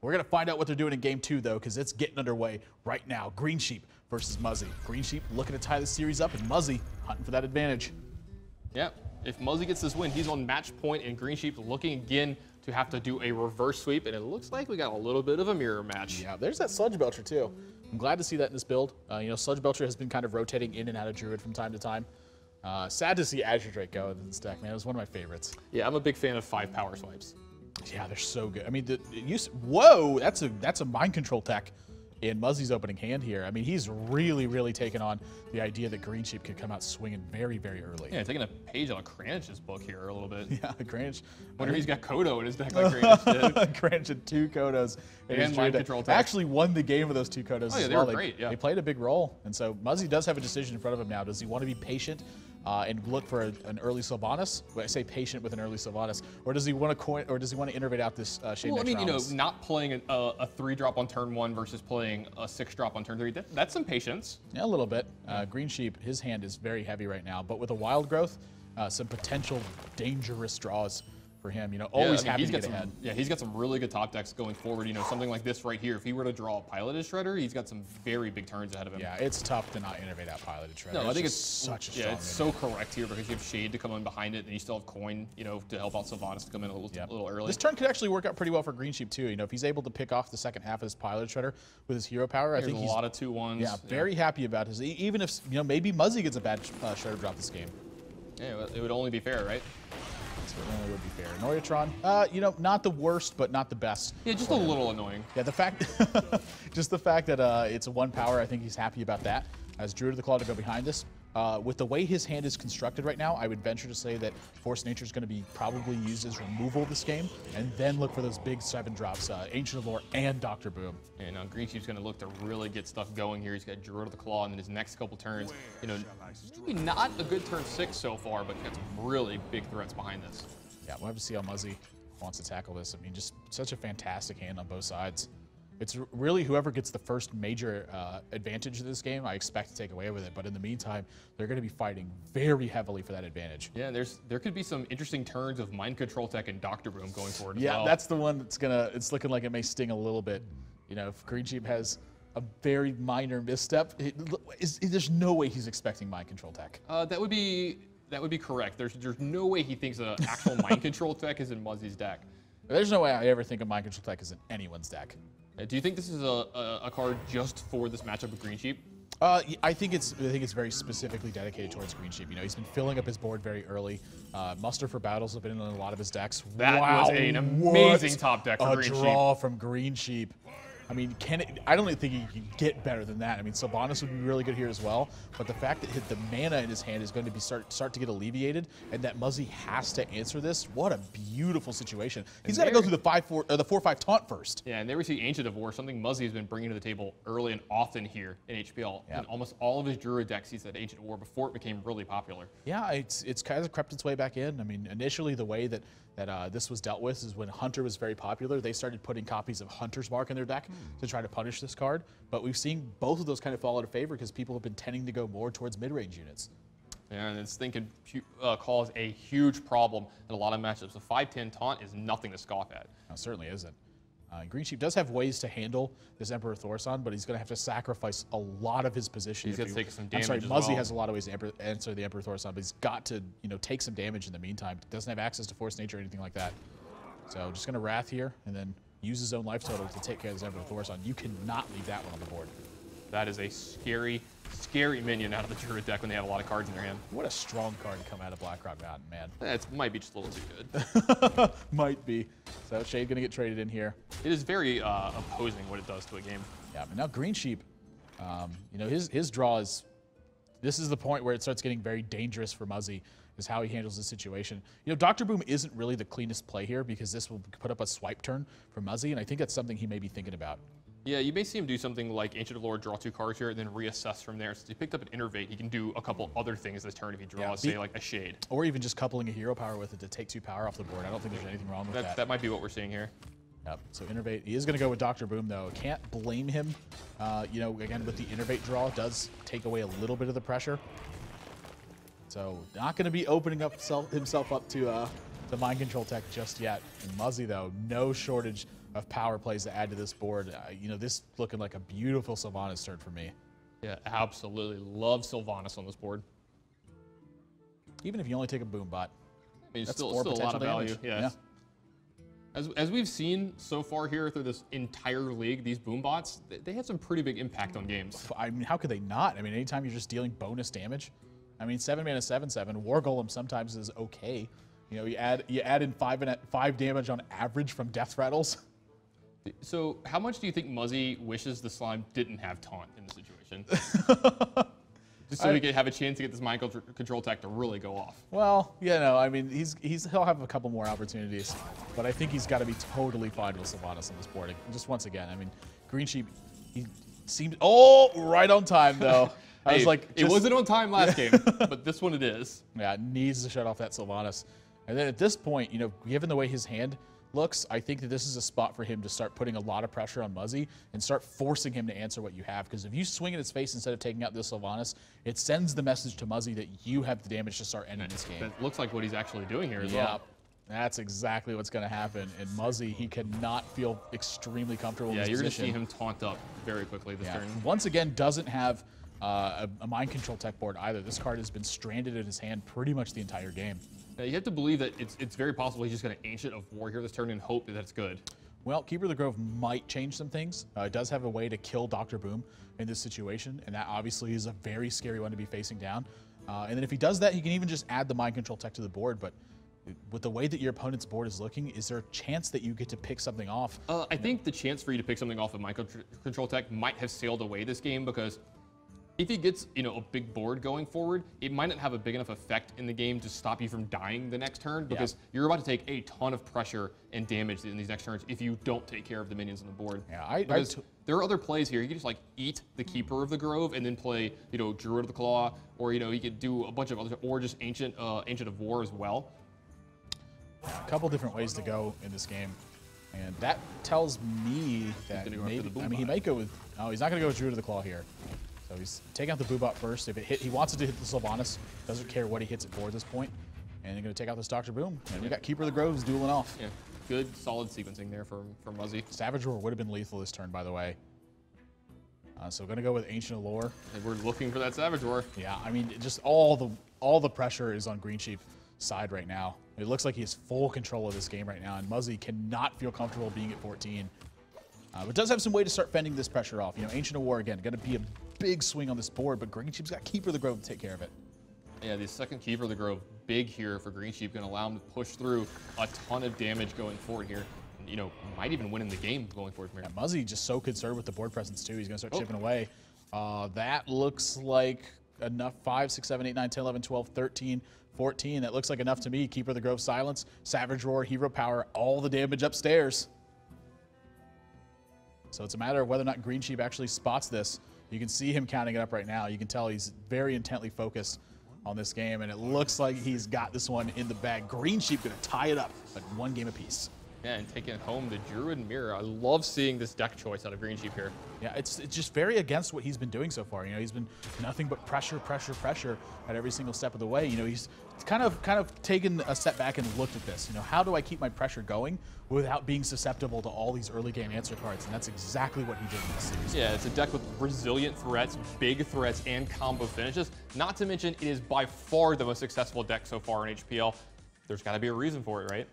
We're going to find out what they're doing in game 2, though, because it's getting underway right now. Greensheep versus Muzzy. Greensheep looking to tie the series up, and Muzzy hunting for that advantage. Yeah, if Muzzy gets this win, he's on match point, and Greensheep looking again to have to do a reverse sweep, and it looks like we got a little bit of a mirror match. Yeah, there's that Sludge Belcher, too. I'm glad to see that in this build. Sludge Belcher has been kind of rotating in and out of Druid from time to time. Sad to see Azure Drake go in this deck, man. It was one of my favorites. Yeah, I'm a big fan of 5 power swipes. Yeah, they're so good. I mean, whoa, that's a mind control tech in Muzzy's opening hand here. I mean, he's really, really taken on the idea that Greensheep could come out swinging very, very early. Yeah, taking a page out of Kranj's book here a little bit. Yeah, Kranj. Wonder if he's got Kodo in his deck like Kranj did. Kranj had 2 Kodos. And mind control tech. Actually won the game with those 2 Kodos Oh, yeah, as they well. were great, yeah. They played a big role. And so Muzzy does have a decision in front of him now. Does he want to be patient and look for an early Sylvanas? Well, I say patient with an early Sylvanas, or does he want to innovate out this Shade Well, I mean, Necronis? not playing a 3-drop on turn 1 versus playing a 6-drop on turn 3, that's some patience. Yeah, a little bit. Greensheep, his hand is very heavy right now, but with a wild growth, some potential dangerous draws for him. Always happy to get ahead. Yeah, he's got some really good top decks going forward. Something like this right here. If he were to draw a Piloted Shredder, he's got some very big turns ahead of him. Yeah, it's tough to not innovate out Piloted Shredder. No, I think it's such a strong it's so correct here because you have Shade to come in behind it, and you still have Coin, to help out Sylvanas to come in a little early. This turn could actually work out pretty well for Greensheep too. If he's able to pick off the second half of his Piloted Shredder with his hero power, I think he's a lot of 2-1s. Yeah, very happy about his. Even if maybe Muzzy gets a bad Shredder drop this game. Yeah, it would only be fair, right? Certainly would be fair. Noyatron, not the worst, but not the best. Yeah, just a little annoying. Yeah, just the fact that it's a 1 power, I think he's happy about that. As Druid of the Claw to go behind us. With the way his hand is constructed right now, I would venture to say that Force Nature is going to be probably used as removal this game, and then look for those big 7 drops, Ancient of Lore and Dr. Boom. And now Greensheep's going to look to really get stuff going here. He's got Druid of the Claw, and then his next couple turns, maybe not a good turn 6 so far, but got some really big threats behind this. Yeah, we'll have to see how Muzzy wants to tackle this. I mean, just such a fantastic hand on both sides. It's really whoever gets the first major advantage of this game, I expect to take away with it. But in the meantime, they're going to be fighting very heavily for that advantage. Yeah, there could be some interesting turns of Mind Control Tech and Dr. Boom going forward as well. Yeah, that's the one that's it's looking like it may sting a little bit. If Greensheep has a very minor misstep, there's no way he's expecting Mind Control Tech. That would be correct. There's no way he thinks an actual Mind Control Tech is in Muzzy's deck. There's no way I ever think a Mind Control Tech is in anyone's deck. Do you think this is a card just for this matchup with Greensheep? I think it's very specifically dedicated towards Greensheep. He's been filling up his board very early. Muster for Battles have been in a lot of his decks. That was an amazing top deck for Greensheep. A draw from Greensheep. I mean, I don't even think he can get better than that. I mean, Sylvanas would be really good here as well, but the fact that the mana in his hand is going to be start to get alleviated, and that Muzzy has to answer this, what a beautiful situation. He's got to go through the 4/5 taunt first. Yeah, and there we see Ancient of War, something Muzzy has been bringing to the table early and often here in HPL. Yeah. In almost all of his Druid decks, he's had Ancient of War before it became really popular. Yeah, it's kind of crept its way back in. I mean, initially the way that this was dealt with is when Hunter was very popular, they started putting copies of Hunter's Mark in their deck to try to punish this card. But we've seen both of those kind of fall out of favor because people have been tending to go more towards mid-range units. Yeah, and this thing can cause a huge problem in a lot of matchups. The 5/10 taunt is nothing to scoff at. No, it certainly isn't. Greensheep does have ways to handle this Emperor Thorson, but he's going to have to sacrifice a lot of his position. He's going to take some damage. I'm sorry, Muzzy has a lot of ways to answer the Emperor Thorson, but he's got to take some damage in the meantime. Doesn't have access to Force Nature or anything like that. So just going to Wrath here and then use his own life total to take care of this Emperor Thorson. You cannot leave that one on the board. That is a scary, scary minion out of the Druid deck when they have a lot of cards in their hand. What a strong card to come out of Blackrock Mountain, man. It might be just a little too good. Might be. So Shade going to get traded in here. It is very opposing what it does to a game. Yeah, but now Greensheep, his draw is, this is the point where it starts getting very dangerous for Muzzy, is how he handles the situation. Dr. Boom isn't really the cleanest play here because this will put up a swipe turn for Muzzy, and I think that's something he may be thinking about. Yeah, you may see him do something like Ancient of Lore, draw 2 cards here, and then reassess from there. Since he picked up an Innervate, he can do a couple other things this turn if he draws, say, like a Shade. Or even just coupling a hero power with it to take 2 power off the board. I don't think there's anything wrong with that. That might be what we're seeing here. Yep, so Innervate. He is going to go with Dr. Boom, though. Can't blame him. Again, with the Innervate draw, it does take away a little bit of the pressure. So not going to be opening up himself up to the Mind Control Tech just yet. And Muzzy, though, no shortage of power plays to add to this board. You know, this looking like a beautiful Sylvanas turn for me. Yeah, absolutely. Love Sylvanas on this board. Even if you only take a boom bot. I mean, it's that's still four a lot of value. damage. Yeah. As we've seen so far here through this entire league, these boom bots, they have some pretty big impact on games. I mean, how could they not? I mean, anytime you're just dealing bonus damage. I mean, 7 mana 7/7. War Golem sometimes is okay. You know, you add in 5 damage on average from death rattles. So, how much do you think Muzzy wishes the slime didn't have taunt in the situation? Just so he could have a chance to get this mind control tech to really go off. Well, you know, I mean, he'll have a couple more opportunities, but I think he's got to be totally fine with Sylvanas on this board. Just once again, I mean, Greensheep, he seemed right on time though. I was like, it wasn't on time last game, but this one it is. Yeah, needs to shut off that Sylvanas. And then at this point, you know, given the way his hand looks, I think that this is a spot for him to start putting a lot of pressure on Muzzy and start forcing him to answer what you have. Because if you swing in his face instead of taking out this Sylvanas, it sends the message to Muzzy that you have the damage to start ending this game. That looks like what he's actually doing here as yeah, well. That's exactly what's going to happen. And Muzzy, he cannot feel extremely comfortable in this you're going to position. see him taunt up very quickly this turn. Once again, doesn't have a mind control tech board either. This card has been stranded in his hand pretty much the entire game. Now, you have to believe that it's very possible he's just going to Ancient of War here this turn and hope that it's good. Well, Keeper of the Grove might change some things. It does have a way to kill Dr. Boom in this situation, and that obviously is a very scary one to be facing down. And then if he does that, he can even just add the mind control tech to the board, but with the way that your opponent's board is looking, is there a chance that you get to pick something off? I think the chance for you to pick something off of mind control tech might have sailed away this game because if he gets, you know, a big board going forward, it might not have a big enough effect in the game to stop you from dying the next turn because you're about to take a ton of pressure and damage in these next turns if you don't take care of the minions on the board. Yeah, there are other plays here. You can just like eat the Keeper of the Grove and then play, you know, Druid of the Claw, or you know, he could do a bunch of other, or just Ancient of War as well. A couple different ways to go in this game, and that tells me that maybe, I mean, he might go with. Oh, he's not going to go with Druid of the Claw here. So he's taking out the Boobot first. If it hit, he wants it to hit the Sylvanas. Doesn't care what he hits it for at this point. And they're going to take out this Dr. Boom. And we got Keeper of the Groves dueling off. Yeah, good, solid sequencing there from Muzzy. Savage Roar would have been lethal this turn, by the way. So we're going to go with Ancient Allure. And we're looking for that Savage Roar. Yeah, I mean, just all the pressure is on Greensheep's side right now. It looks like he has full control of this game right now, and Muzzy cannot feel comfortable being at 14. But does have some way to start fending this pressure off. You know, Ancient of War, again, going to be a big swing on this board, but Greensheep's got Keeper of the Grove to take care of it. Yeah, the second Keeper of the Grove, big here for Greensheep, going to allow him to push through a ton of damage going forward here. And, you know, might even win in the game going forward from here. Yeah, Muzzy just so concerned with the board presence, too. He's going to start chipping away. That looks like enough. 5, 6, 7, 8, 9, 10, 11, 12, 13, 14. That looks like enough to me. Keeper of the Grove, silence, Savage Roar, Hero Power, all the damage upstairs. So it's a matter of whether or not Greensheep actually spots this. You can see him counting it up right now. You can tell he's very intently focused on this game, and it looks like he's got this one in the bag. Greensheep going to tie it up at 1 game apiece. Yeah, and taking home the Druid Mirror. I love seeing this deck choice out of Greensheep here. Yeah, it's just very against what he's been doing so far. You know, he's been nothing but pressure, pressure, pressure at every single step of the way. You know, he's kind of taken a step back and looked at this. You know, how do I keep my pressure going without being susceptible to all these early game answer cards? And that's exactly what he did in this series. Yeah, it's a deck with resilient threats, big threats, and combo finishes. Not to mention, it is by far the most successful deck so far in HPL. There's got to be a reason for it, right?